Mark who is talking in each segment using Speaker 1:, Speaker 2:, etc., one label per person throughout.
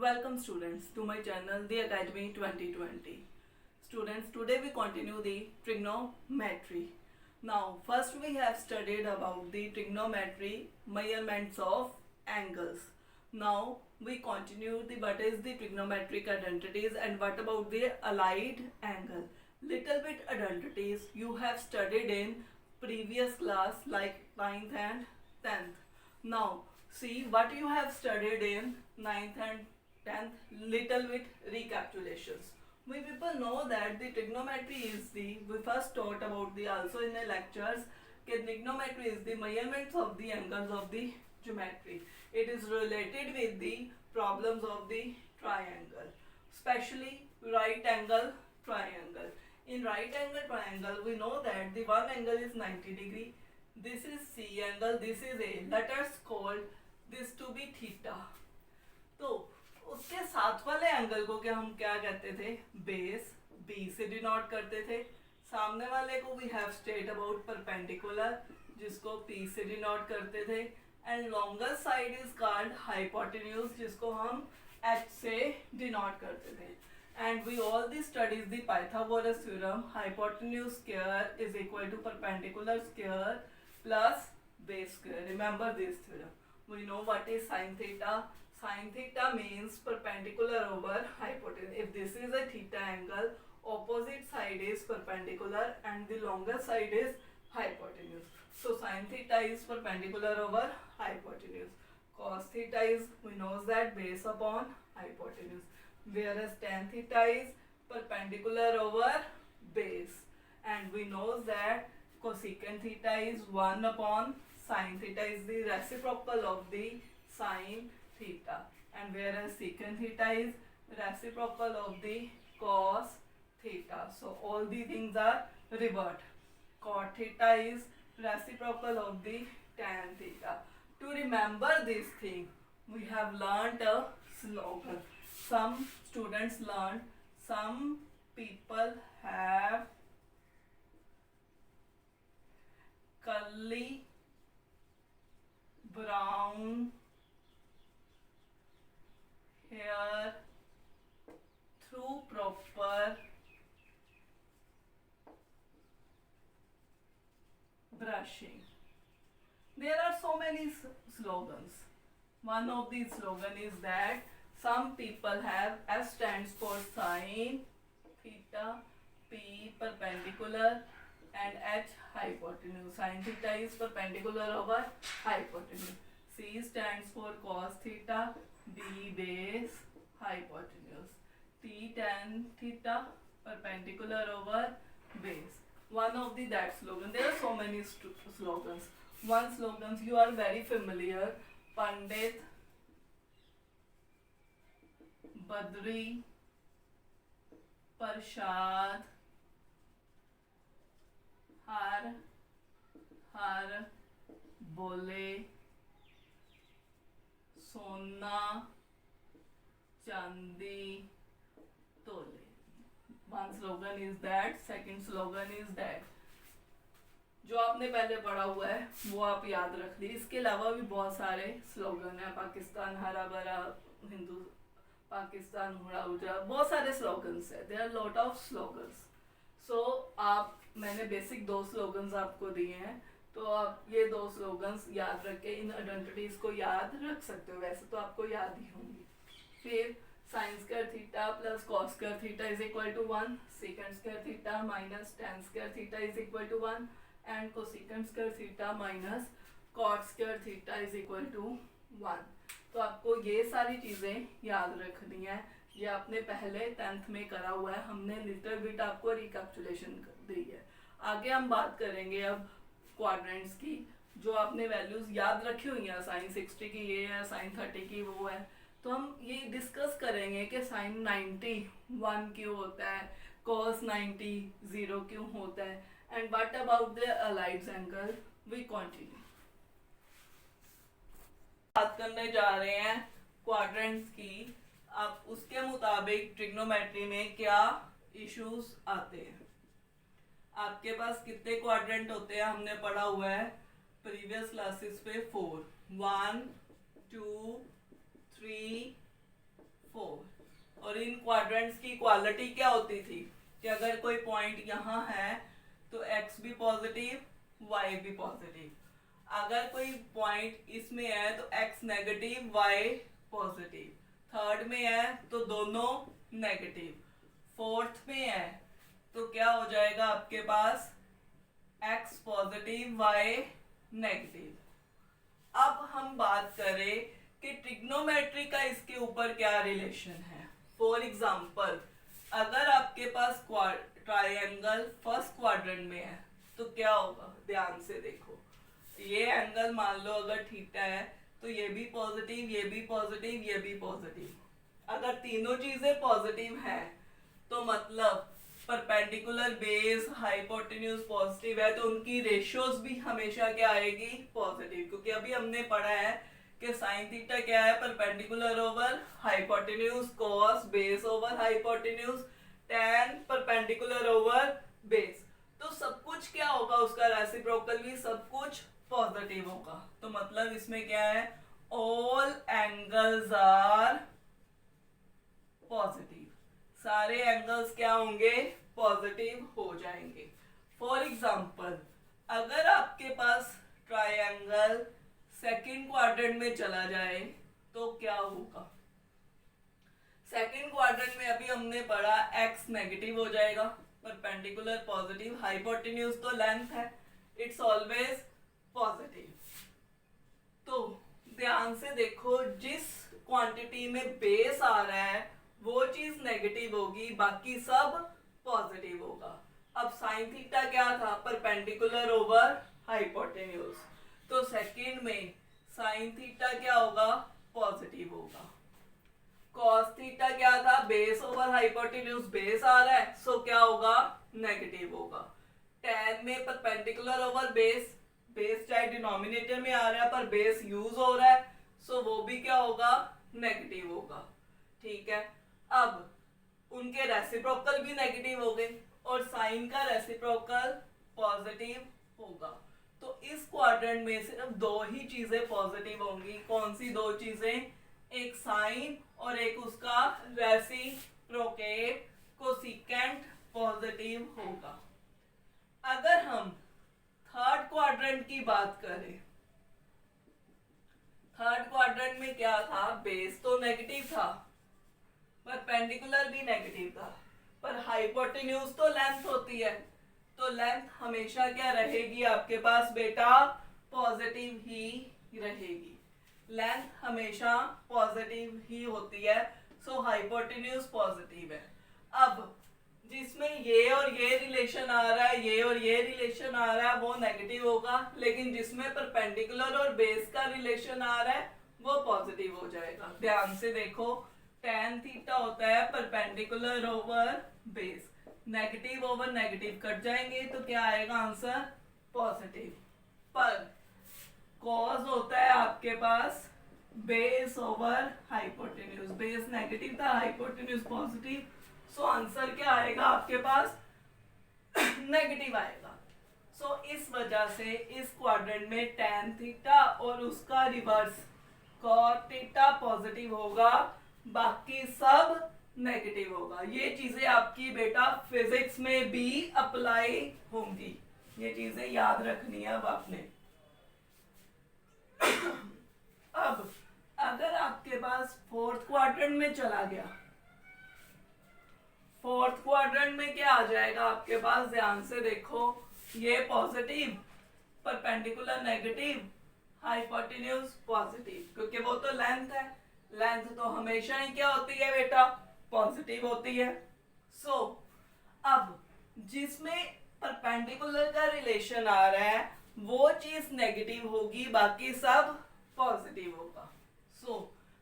Speaker 1: Welcome students to my channel The Academy 2020. Students, today we continue the trigonometry. Now, first we have studied about the trigonometry measurements of angles. Now we continue the what is the trigonometric identities and what about the allied angle. Little bit identities you have studied in previous class like 9th and 10th. Now see what you have studied in 9th and 10th, little bit recapitulations. We people know that the trigonometry is we first taught about the also in the lectures that trigonometry is the measurements of the angles of the geometry. It is related with the problems of the triangle, especially right angle triangle. In right angle triangle, we know that the one angle is 90 degree. This is C angle, this is A. Let us call this to be theta. तो उसके साथ वाले angle को क्या हम क्या कहते थे? बेस, बी से डिनोट करते थे. सामने वाले को we have state about perpendicular, जिसको पी से डिनोट करते थे. And longer side is called hypotenuse, जिसको हम एच से डिनोट करते थे. And we all the studies the Pythagoras theorem, hypotenuse square is equal to perpendicular square plus base square. Remember this theorem. We know what is sine theta. Sine theta means perpendicular over hypotenuse. If this is a theta angle, opposite side is perpendicular and the longer side is hypotenuse. So sine theta is perpendicular over hypotenuse. Cos theta is, we know that base upon hypotenuse. Whereas tan theta is perpendicular over base, and we know that cosecant theta is 1 upon sine theta is the reciprocal of the sine theta, and whereas secant theta is reciprocal of the cos theta. So all the things are revert. Cot theta is reciprocal of the tan theta. To remember this thing, we have learnt a slogan. Some students learn, some people have curly brown hair through proper brushing. There are so many slogans. One of these slogan is that some people have S stands for sine theta, P perpendicular, and H hypotenuse. Sine theta is perpendicular over hypotenuse. C stands for cos theta, B base hypotenuse. T tan theta perpendicular over base. One of the that slogan. There are so many slogans. One slogans you are very familiar. Pandit Badri Prasad हर हर बोले सोना चांदी तोले. One slogan is that, second slogan is that. जो आपने पहले पढ़ा हुआ है वो आप याद रख ली. इसके अलावा भी बहुत सारे स्लोगन है. पाकिस्तान हरा भरा, हिंदू पाकिस्तान उड़ा उजड़ा, बहुत सारे स्लोगन्स है. There are lot of slogans. So आप मैंने बेसिक 2 स्लोगन्स आपको दिए हैं, तो आप ये 2 स्लोगन्स याद रख के इन आइडेंटिटीज को याद रख सकते हो. वैसे तो आपको याद ही होंगी. फिर sine square theta plus cos square theta is equal to 1, secant square theta minus tan square theta is equal to 1 and cosecant square theta minus cot square theta is equal to 1. तो आपको ये सारी चीज़ें याद रखनी है. ये आपने पहले 10th में करा हुआ है. हमने लिटिल बिट आपको रिकैपिचुलेशन दी है. आगे हम बात करेंगे अब क्वाड्रेंट्स की, जो आपने वैल्यूज याद रखी हुई हैं. साइन 60 की ये है, साइन 30 की वो है. तो हम ये डिस्कस करेंगे कि साइन 90 1 क्यों होता है, कॉस 90 0 क्यों होता है, and what about the allied angle. We continue. बात करने जा रहे हैं क्वाड्रेंट्स की. अब उसके मुताबिक ट्रिग्नोमेट्री में क्या इश्यूज आते हैं. आपके पास कितने क्वाड्रेंट होते हैं हमने पढ़ा हुआ है प्रीवियस क्लासेस पे. 4, 1 2 3 इन क्वाड्रेंट्स की इक्वालिटी क्या होती थी कि अगर कोई पॉइंट यहाँ है तो x भी पॉजिटिव y भी पॉजिटिव, अगर कोई पॉइंट इसमें है तो x negative y positive, third में है तो दोनों नेगेटिव, फोर्थ में है तो क्या हो जाएगा आपके पास x पॉजिटिव y नेगेटिव। अब हम बात करें कि ट्रिग्नोमेट्री का इसके ऊपर क्या रिलेशन है। फॉर एग्जाम्पल अगर आपके पास ट्रायंगल फर्स्ट क्वाड्रेंट में है तो क्या होगा, ध्यान से देखो, ये एंगल मान लो अगर थीटा है तो ये भी पॉजिटिव, ये भी पॉजिटिव, ये भी पॉजिटिव। अगर तीनों चीजें पॉजिटिव हैं तो मतलब परपेंडिकुलर बेस हाइपोटेन्यूज पॉजिटिव है तो उनकी रेशियोज भी हमेशा क्या आएगी, पॉजिटिव, क्योंकि अभी हमने पढ़ा है कि साइन थीटा क्या है, perpendicular over hypotenuse, cos base over hypotenuse, tan perpendicular over base. तो सब कुछ क्या होगा, उसका रेसिप्रोकल भी सब कुछ पॉजिटिव होगा। तो मतलब इसमें क्या है, ऑल एंगल्स आर पॉजिटिव, सारे एंगल्स क्या होंगे, पॉजिटिव हो जाएंगे। फॉर एग्जाम्पल अगर आपके पास ट्रायंगल सेकंड क्वाड्रेंट में चला जाए तो क्या होगा, सेकंड क्वाड्रेंट में अभी हमने पढ़ा x नेगेटिव हो जाएगा, परपेंडिकुलर पॉजिटिव, हाइपोटेन्यूज तो लेंथ है, इट्स ऑलवेज पॉजिटिव। तो ध्यान से देखो, जिस क्वांटिटी में बेस आ रहा है वो चीज नेगेटिव होगी, बाकी सब पॉजिटिव होगा। अब साइन थीटा क्या था, परपेंडिकुलर ओवर हाइपोटेन्यूज, तो सेकंड में साइन थीटा क्या होगा, पॉजिटिव होगा। कॉस थीटा क्या था, बेस ओवर हाइपोटेन्यूज, बेस आ रहा है सो क्या होगा, नेगेटिव होगा। tan में परपेंडिकुलर ओवर बेस, बेस चाहे डिनोमिनेटर में आ रहा है पर बेस यूज हो रहा है सो वो भी क्या होगा, नेगेटिव होगा। ठीक है, अब उनके रेसिप्रोकल भी नेगेटिव हो गए और साइन का रेसिप्रोकल पॉजिटिव होगा। तो इस क्वाड्रेंट में सिर्फ दो ही चीजें पॉजिटिव होंगी। कौन सी दो चीजें, एक साइन और एक उसका रेसिप्रोकेट, कोसेकेंट पॉजिटिव होगा। अगर हम थर्ड क्वाड्रेंट की बात करें, थर्ड क्वाड्रेंट में क्या था, बेस तो नेगेटिव था, परपेंडिकुलर भी नेगेटिव था, पर हाइपोटेन्यूज तो लेंथ होती है, तो लेंथ हमेशा क्या रहेगी आपके पास बेटा, पॉजिटिव ही रहेगी। लेंथ हमेशा पॉजिटिव ही होती है, सो हाइपोटेन्यूज पॉजिटिव है। अब जिसमें ये और ये रिलेशन आ रहा है, ये और ये रिलेशन आ रहा है, वो नेगेटिव होगा, लेकिन जिसमें परपेंडिकुलर और बेस का रिलेशन आ रहा है वो पॉजिटिव हो जाएगा। ध्यान से देखो, tan थीटा होता है perpendicular over base, negative over negative cut जाएंगे तो क्या आएगा आंसर, पॉजिटिव। पर कॉस होता है आपके पास base over hypotenuse, base negative था, हाइपोटेन्यूज पॉजिटिव, सो आंसर क्या आएगा आपके पास, नेगेटिव आएगा। सो इस वजह से इस क्वाड्रेंट में tan थीटा और उसका रिवर्स cot थीटा पॉजिटिव होगा, बाकी सब नेगेटिव होगा। ये चीजें आपकी बेटा फिजिक्स में भी अप्लाई होंगी, ये चीजें याद रखनी है अब आपने। अब अगर आपके पास फोर्थ क्वाड्रेंट में चला गया, फोर्थ क्वाड्रेंट में क्या आ जाएगा आपके पास, ध्यान से देखो, ये positive, perpendicular negative, hypotenuse positive, क्योंकि वो तो लेंथ है, लेंथ तो हमेशा ही क्या होती है बेटा, पॉजिटिव होती है। सो अब जिसमें परपेंडिकुलर का रिलेशन आ रहा है वो चीज नेगेटिव होगी, बाकी सब पॉजिटिव होगा। सो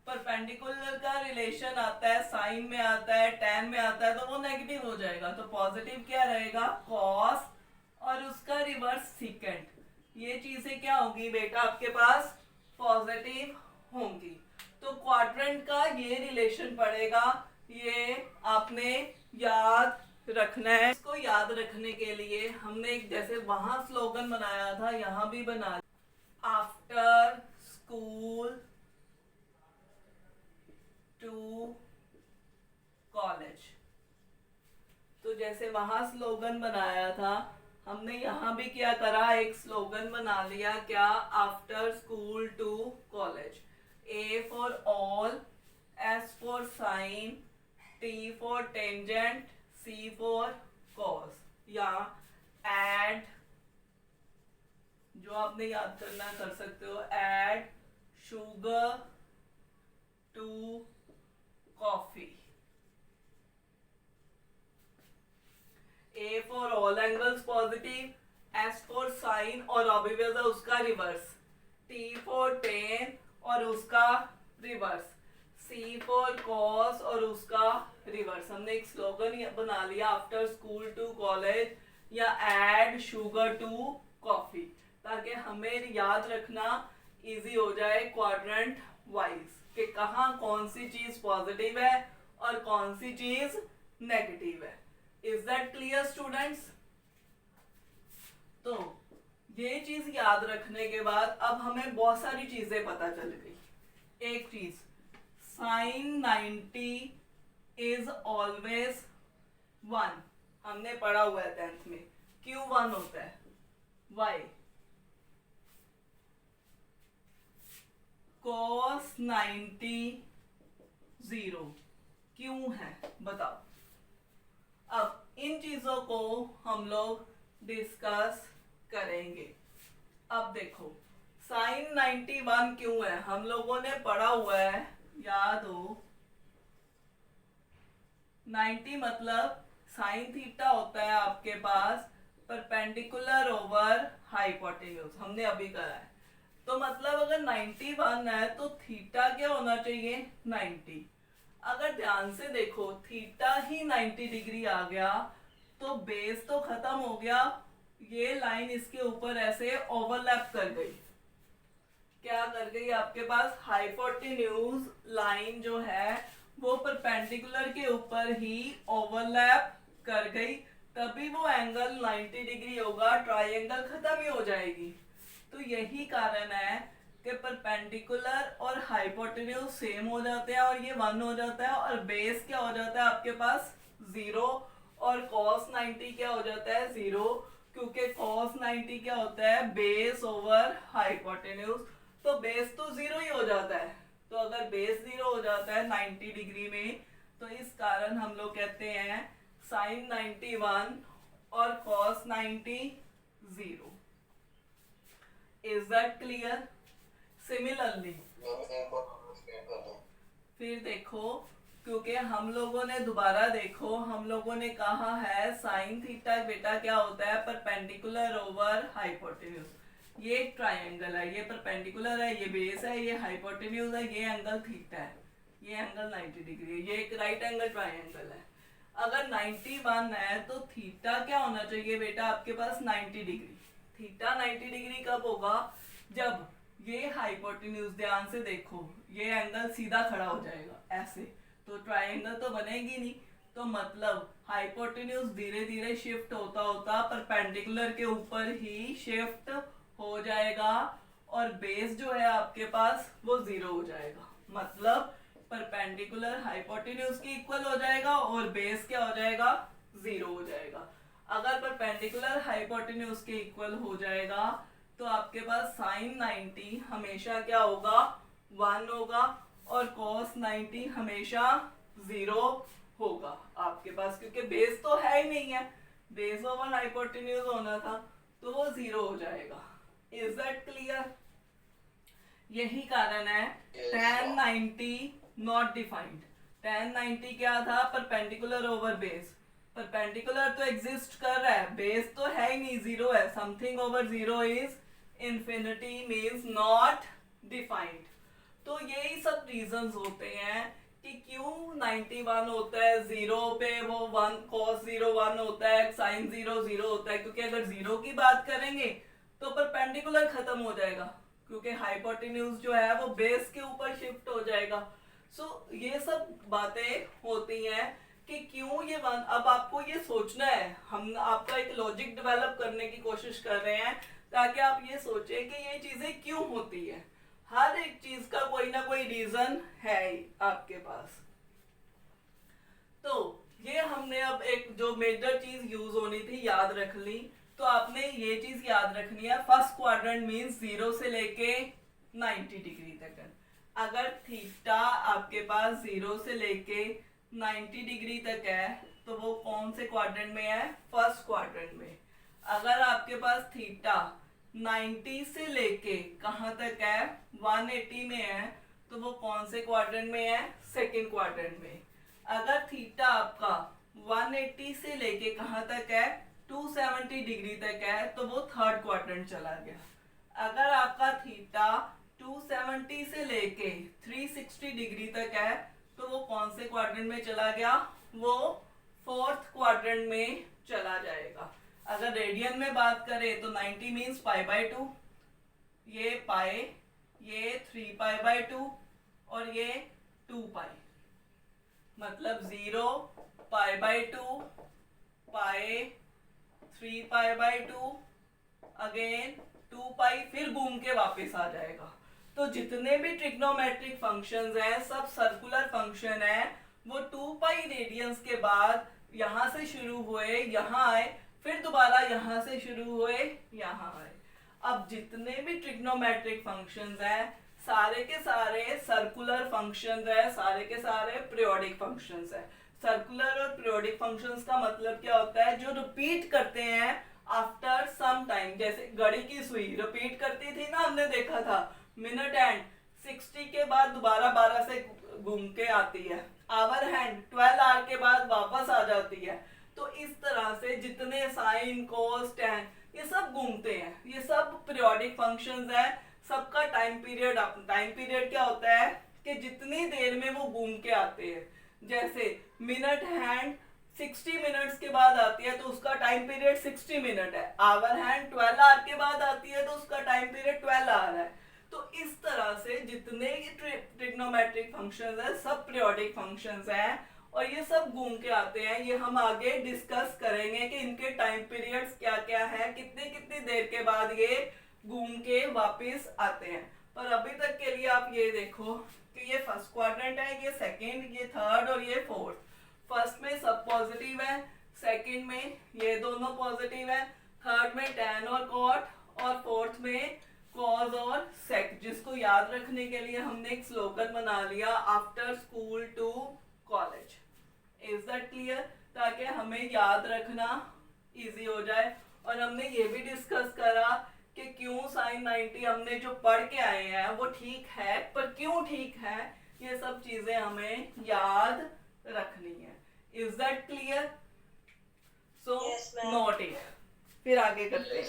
Speaker 1: परपेंडिकुलर का रिलेशन आता है, साइन में आता है, tan में आता है, तो वो नेगेटिव हो जाएगा, तो पॉजिटिव क्या रहेगा, कॉस और उसका रिवर्स सीकेंट, ये चीजें क्या होगी बेटा आपके पास, पॉजिटिव होंगी। तो क्वाड्रेंट का ये रिलेशन पड़ेगा, ये आपने याद रखना है। इसको याद रखने के लिए हमने एक जैसे वहां स्लोगन बनाया था, यहां भी बना, आफ्टर स्कूल टू जैसे वहां स्लोगन बनाया था, हमने यहाँ भी क्या करा, एक स्लोगन बना लिया, क्या, after school to college. A for all, S for sin, T for tangent, C for cos, या add, जो आपने याद करना कर सकते हो, add sugar to coffee। A for all angles positive, S for sin और ऑब्वियस है उसका रिवर्स, T for tan और उसका रिवर्स, C for cos और उसका रिवर्स। हमने एक स्लोगन बना लिया, आफ्टर स्कूल टू कॉलेज या एड शुगर टू कॉफी, ताकि हमें याद रखना इजी हो जाए क्वाड्रेंट वाइज कि कहाँ कौन सी चीज पॉजिटिव है और कौन सी चीज नेगेटिव है। Is that clear students? तो ये चीज याद रखने के बाद अब हमें बहुत सारी चीजें पता चल गई। एक चीज, साइन 90 इज ऑलवेज 1, हमने पढ़ा हुआ है 10th में, क्यों 1 होता है, वाई। cos 90 0 क्यों है, बताओ। अब इन चीजों को हम लोग डिस्कस करेंगे। अब देखो, साइन 91 क्यों है, हम लोगों ने पढ़ा हुआ है, याद हो, 90 मतलब साइन थीटा होता है आपके पास परपेंडिकुलर ओवर हाइपोटेन्यूज, हमने अभी करा है। तो मतलब अगर 91 है तो थीटा क्या होना चाहिए, 90। अगर ध्यान से देखो, थीटा ही 90 डिग्री आ गया तो बेस तो खत्म हो गया, ये लाइन इसके ऊपर ऐसे ओवरलैप कर गई। क्या कर गई, आपके पास हाइपोटेन्यूज लाइन जो है वो परपेंडिकुलर के ऊपर ही ओवरलैप कर गई, तभी वो एंगल 90 डिग्री होगा, ट्रायंगल खत्म ही हो जाएगी। तो यही कारण है कि परपेंडिकुलर और हाइपोटेन्यूज सेम हो जाते हैं और ये 1 हो जाता है, और बेस क्या हो जाता है आपके पास 0, और cos 90 क्या हो जाता है 0, क्योंकि cos 90 क्या होता है, बेस ओवर हाइपोटेन्यूज, तो बेस तो 0 ही हो जाता है। तो अगर बेस 0 हो जाता है 90 डिग्री में, तो इस कारण हम लोग कहते हैं साइन 91 और cos 90 0। Is that clear? Similarly फिर देखो, क्योंकि हम लोगों ने दोबारा देखो, हम लोगों ने कहा है साइन थीटा बेटा क्या होता है, परपेंडिकुलर ओवर हाइपोटेन्यूज। ये एक ट्रायंगल है, ये परपेंडिकुलर है, ये बेस है, ये हाइपोटेन्यूज है, ये एंगल थीटा है, ये एंगल 90 डिग्री है, ये एक राइट एंगल ट्रायंगल है। अगर 91 है तो थीटा क्या होना चाहिए बेटा आपके पास 90 डिग्री। थीटा 90 डिग्री कब होगा, जब ये हाइपोटेन्यूज, ध्यान से देखो, ये एंगल सीधा खड़ा हो जाएगा ऐसे, तो ट्रायंगल तो बनेगी नहीं। तो मतलब हाइपोटेन्यूज धीरे धीरे शिफ्ट होता होता परपेंडिकुलर के ऊपर ही शिफ्ट हो जाएगा, और बेस जो है आपके पास वो 0 हो जाएगा। मतलब परपेंडिकुलर हाइपोटेन्यूज के इक्वल हो जाएगा और बेस क्या हो जाएगा, 0 हो जाएगा। अगर परपेंडिकुलर हाइपोटेन्यूज के इक्वल हो जाएगा तो आपके पास साइन 90 हमेशा क्या होगा, 1 होगा, और cos 90 हमेशा 0 होगा आपके पास, क्योंकि बेस तो है ही नहीं है, बेस ओवर हाइपोटेन्यूज होना था, तो वो 0 हो जाएगा। Is that clear? यही कारण है tan 90 नॉट डिफाइंड। tan 90 क्या था, परपेंडिकुलर ओवर बेस। परपेंडिकुलर तो एग्जिस्ट कर रहा है, बेस तो है ही नहीं, 0 है। Something over 0 is infinity, means not defined. तो यही सब रीजंस होते हैं कि क्यों 91 होता है, 0 पे वो 1 cos 0 1 होता है, sin 0 0 होता है, क्योंकि अगर 0 की बात करेंगे तो परपेंडिकुलर खत्म हो जाएगा, क्योंकि हाइपोटेन्यूज जो है वो बेस के ऊपर शिफ्ट हो जाएगा। सो ये सब बातें होती हैं कि क्यों ये 1। अब आपको ये सोचना है, हम आपका एक लॉजिक डेवलप करने की कोशिश कर रहे हैं ताकि आप ये सोचें कि ये चीजें क्यों होती है। हर एक चीज का कोई ना कोई रीजन है ही आपके पास। तो ये हमने अब एक जो मेजर चीज यूज होनी थी याद रख ली। तो आपने ये चीज याद रखनी है, फर्स्ट क्वाड्रेंट मीन्स 0 से लेके 90 डिग्री तक। अगर थीटा आपके पास 0 से लेके 90 डिग्री तक है तो वो कौन से क्वाड्रेंट में है? फर्स्ट क्वाड्रेंट में। अगर आपके पास थीटा 90 से लेके कहाँ तक है? 180 में है, तो वो कौन से क्वाड्रेंट में है? सेकंड क्वाड्रेंट में। अगर थीटा आपका 180 से लेके कहाँ तक है? 270 डिग्री तक है, तो वो थर्ड क्वाड्रेंट चला गया। अगर आपका थीटा 270 से लेके 360 डिग्री तक है, तो वो कौन से क्वाड्रेंट में चला गया? वो फोर्थ क्वाड्रेंट में चला जाएगा। अगर रेडियन में बात करें तो 90 मीन्स π/2, ये पाई, ये 3π/2 और ये 2π, मतलब 0 π/2 पाई 3π/2 अगेन 2π, फिर घूम के वापस आ जाएगा। तो जितने भी ट्रिग्नोमेट्रिक फंक्शंस हैं सब सर्कुलर फंक्शन है। वो 2π रेडियंस के बाद यहाँ से शुरू हुए यहाँ आए, फिर दोबारा यहाँ से शुरू हुए यहाँ आए। अब जितने भी ट्रिग्नोमेट्रिक फंक्शंस हैं सारे के सारे सर्कुलर फंक्शंस है, सारे के सारे पीरियोडिक फंक्शंस है। सर्कुलर और पीरियोडिक फंक्शंस का मतलब क्या होता है? जो रिपीट करते हैं आफ्टर सम टाइम। जैसे घड़ी की सुई रिपीट करती थी ना, हमने देखा था मिनट हैंड 60 के बाद दोबारा 12 से घूम के आती है, आवर हैंड 12 आवर के बाद वापस आ जाती है। तो इस तरह से जितने साइन कोस टैन ये सब घूमते हैं, ये सब पीरियोडिक फंक्शंस है। सबका टाइम पीरियड क्या होता है कि जितनी देर में वो घूम के आते हैं। जैसे मिनट हैंड 60 मिनट्स के बाद आती है तो उसका टाइम पीरियड 60 मिनट है। आवर हैंड 12 आवर के बाद आती है तो उसका टाइम पीरियड 12 आवर है। तो इस तरह से जितने ट्रिग्नोमेट्रिक फंक्शंस है सब पीरियोडिक फंक्शंस हैं और ये सब घूम के आते हैं। ये हम आगे डिस्कस करेंगे कि इनके टाइम पीरियड्स क्या क्या है, कितनी कितनी देर के बाद ये घूम के वापस आते हैं। पर अभी तक के लिए आप ये देखो कि ये फर्स्ट क्वाड्रेंट है, ये सेकंड, ये थर्ड और ये फोर्थ। फर्स्ट में सब पॉजिटिव है, सेकंड में ये दोनों पॉजिटिव है, थर्ड में टैन और कॉट और फोर्थ में कॉज और सेक। जिसको याद रखने के लिए हमने एक स्लोगन बना लिया, after school to college. Is that clear? ताकि हमें याद रखना इजी हो जाए। और हमने ये भी डिस्कस करा कि क्यों साइन 90 हमने जो पढ़ के आए हैं वो ठीक है, पर क्यों ठीक है ये सब चीजें हमें याद रखनी है। Is that clear? So note it. फिर आगे करते हैं।